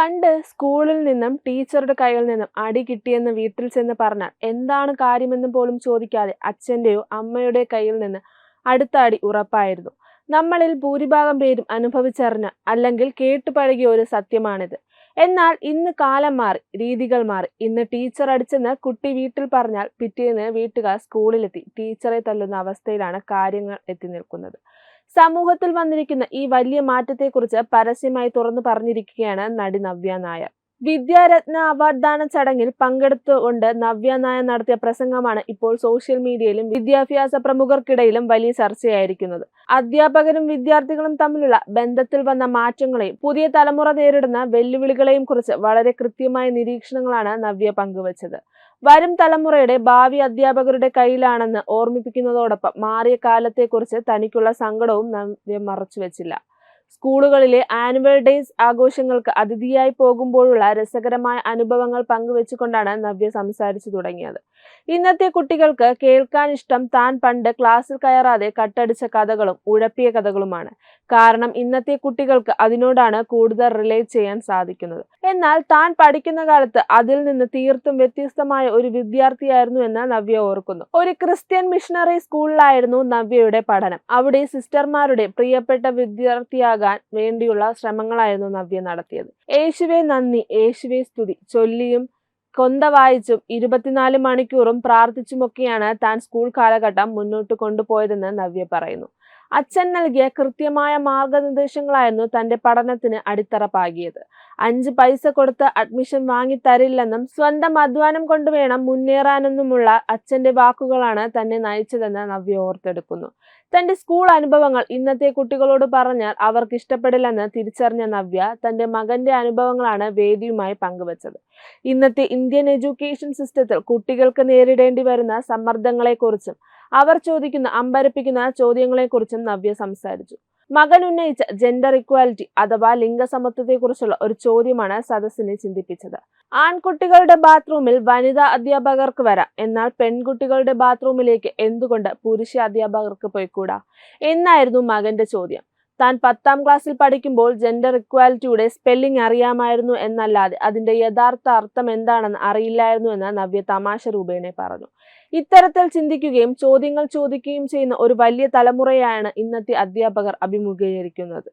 പണ്ട് സ്കൂളിൽ നിന്നും ടീച്ചറുടെ കയ്യിൽ നിന്നും അടി കിട്ടിയെന്ന് വീട്ടിൽ ചെന്ന് പറഞ്ഞാൽ എന്താണ് കാര്യമെന്ന് പോലും ചോദിക്കാതെ അച്ഛൻ്റെയോ അമ്മയുടെ കയ്യിൽ നിന്ന് അടുത്ത അടി ഉറപ്പായിരുന്നു. നമ്മളിൽ ഭൂരിഭാഗം പേരും അനുഭവിച്ചറിഞ്ഞ അല്ലെങ്കിൽ കേട്ടുപഴകിയ ഒരു സത്യമാണിത്. എന്നാൽ ഇന്ന് കാലം മാറി, രീതികൾ മാറി. ഇന്ന് ടീച്ചർ അടിച്ചെന്ന് കുട്ടി വീട്ടിൽ പറഞ്ഞാൽ പിറ്റേന്ന് വീട്ടുകാർ സ്കൂളിലെത്തി ടീച്ചറെ തല്ലുന്ന അവസ്ഥയിലാണ് കാര്യങ്ങൾ എത്തി നിൽക്കുന്നത്. സമൂഹത്തിൽ വന്നിരിക്കുന്ന ഈ വലിയ മാറ്റത്തെക്കുറിച്ച് പരസ്യമായി തുറന്നു പറഞ്ഞിരിക്കുകയാണ് നടി നവ്യ നായർ. വിദ്യാരത്ന അവാർഡ് ദാന ചടങ്ങിൽ പങ്കെടുത്തുകൊണ്ട് നവ്യ നായർ നടത്തിയ പ്രസംഗമാണ് ഇപ്പോൾ സോഷ്യൽ മീഡിയയിലും വിദ്യാഭ്യാസ പ്രമുഖർക്കിടയിലും വലിയ ചർച്ചയായിരിക്കുന്നത്. അധ്യാപകരും വിദ്യാർത്ഥികളും തമ്മിലുള്ള ബന്ധത്തിൽ വന്ന മാറ്റങ്ങളെയും പുതിയ തലമുറ നേരിടുന്ന വെല്ലുവിളികളെയും കുറിച്ച് വളരെ കൃത്യമായ നിരീക്ഷണങ്ങളാണ് നവ്യ പങ്കുവച്ചത്. വരും തലമുറയുടെ ഭാവി അധ്യാപകരുടെ കയ്യിലാണെന്ന് ഓർമ്മിപ്പിക്കുന്നതോടൊപ്പം മാറിയ കാലത്തെക്കുറിച്ച് തനിക്കുള്ള സങ്കടവും നവ്യ മറച്ചുവെച്ചില്ല. സ്കൂളുകളിലെ ആനുവൽ ഡേയ്സ് ആഘോഷങ്ങൾക്ക് അതിഥിയായി പോകുമ്പോഴുള്ള രസകരമായ അനുഭവങ്ങൾ പങ്കുവെച്ചുകൊണ്ടാണ് നവ്യ സംസാരിച്ചു തുടങ്ങിയത്. ഇന്നത്തെ കുട്ടികൾക്ക് കേൾക്കാൻ ഇഷ്ടം താൻ പണ്ട് ക്ലാസ്സിൽ കയറാതെ കട്ടടിച്ച കഥകളും ഉഴപ്പിയ കഥകളുമാണ്. കാരണം ഇന്നത്തെ കുട്ടികൾക്ക് അതിനോടാണ് കൂടുതൽ റിലേറ്റ് ചെയ്യാൻ സാധിക്കുന്നത്. എന്നാൽ താൻ പഠിക്കുന്ന കാലത്ത് അതിൽ നിന്ന് തീർത്തും വ്യത്യസ്തമായ ഒരു വിദ്യാർത്ഥിയായിരുന്നു എന്ന് നവ്യ ഓർക്കുന്നു. ഒരു ക്രിസ്ത്യൻ മിഷണറി സ്കൂളിലായിരുന്നു നവ്യയുടെ പഠനം. അവിടെ സിസ്റ്റർമാരുടെ പ്രിയപ്പെട്ട വിദ്യാർത്ഥിയാകാൻ വേണ്ടിയുള്ള ശ്രമങ്ങളായിരുന്നു നവ്യ നടത്തിയത്. യേശുവേ നന്ദി, യേശുവേ സ്തുതി ചൊല്ലിയും കൊന്ത വായിച്ചും 24 മണിക്കൂറും പ്രാർത്ഥിച്ചുമൊക്കെയാണ് താൻ സ്കൂൾ കാലഘട്ടം മുന്നോട്ട് കൊണ്ടുപോയതെന്ന് നവ്യ പറയുന്നു. അച്ഛൻ നൽകിയ കൃത്യമായ മാർഗനിർദ്ദേശങ്ങളായിരുന്നു തന്റെ പഠനത്തിന് അടിത്തറ പാകിയത്. 5 പൈസ കൊടുത്ത് അഡ്മിഷൻ വാങ്ങിത്തരില്ലെന്നും സ്വന്തം അധ്വാനം കൊണ്ട് വേണം മുന്നേറാനെന്നുമുള്ള അച്ഛന്റെ വാക്കുകളാണ് തന്നെ നയിച്ചതെന്ന് നവ്യ ഓർത്തെടുക്കുന്നു. തന്റെ സ്കൂൾ അനുഭവങ്ങൾ ഇന്നത്തെ കുട്ടികളോട് പറഞ്ഞാൽ അവർക്ക് ഇഷ്ടപ്പെടില്ലെന്ന് തിരിച്ചറിഞ്ഞ നവ്യ തന്റെ മകന്റെ അനുഭവങ്ങളാണ് വേദിയുമായി പങ്കുവച്ചത്. ഇന്നത്തെ ഇന്ത്യൻ എഡ്യൂക്കേഷൻ സിസ്റ്റത്തിൽ കുട്ടികൾക്ക് നേരിടേണ്ടി വരുന്ന സമ്മർദ്ദങ്ങളെക്കുറിച്ചും അവർ ചോദിക്കുന്ന അമ്പരപ്പിക്കുന്ന ചോദ്യങ്ങളെക്കുറിച്ചും നവ്യ സംസാരിച്ചു. മകൻ ഉന്നയിച്ച ജെൻഡർ ഇക്വാലിറ്റി അഥവാ ലിംഗസമത്വത്തെക്കുറിച്ചുള്ള ഒരു ചോദ്യമാണ് സദസ്സിനെ ചിന്തിപ്പിച്ചത്. ആൺകുട്ടികളുടെ ബാത്റൂമിൽ വനിതാ അധ്യാപകർക്ക് വരാം, എന്നാൽ പെൺകുട്ടികളുടെ ബാത്റൂമിലേക്ക് എന്തുകൊണ്ട് പുരുഷ അധ്യാപകർക്ക് പോയിക്കൂടാ എന്നായിരുന്നു മകന്റെ ചോദ്യം. താൻ 10ാം ക്ലാസ്സിൽ പഠിക്കുമ്പോൾ ജെൻഡർ ഇക്വാലിറ്റിയുടെ സ്പെല്ലിംഗ് അറിയാമായിരുന്നു എന്നല്ലാതെ അതിന്റെ യഥാർത്ഥ അർത്ഥം എന്താണെന്ന് അറിയില്ലായിരുന്നു എന്ന് നവ്യ തമാശ രൂപേണ പറഞ്ഞു. ഇത്തരത്തിൽ ചിന്തിക്കുകയും ചോദ്യങ്ങൾ ചോദിക്കുകയും ചെയ്യുന്ന ഒരു വലിയ തലമുറയാണ് ഇന്നത്തെ അധ്യാപകർ അഭിമുഖീകരിക്കുന്നത്.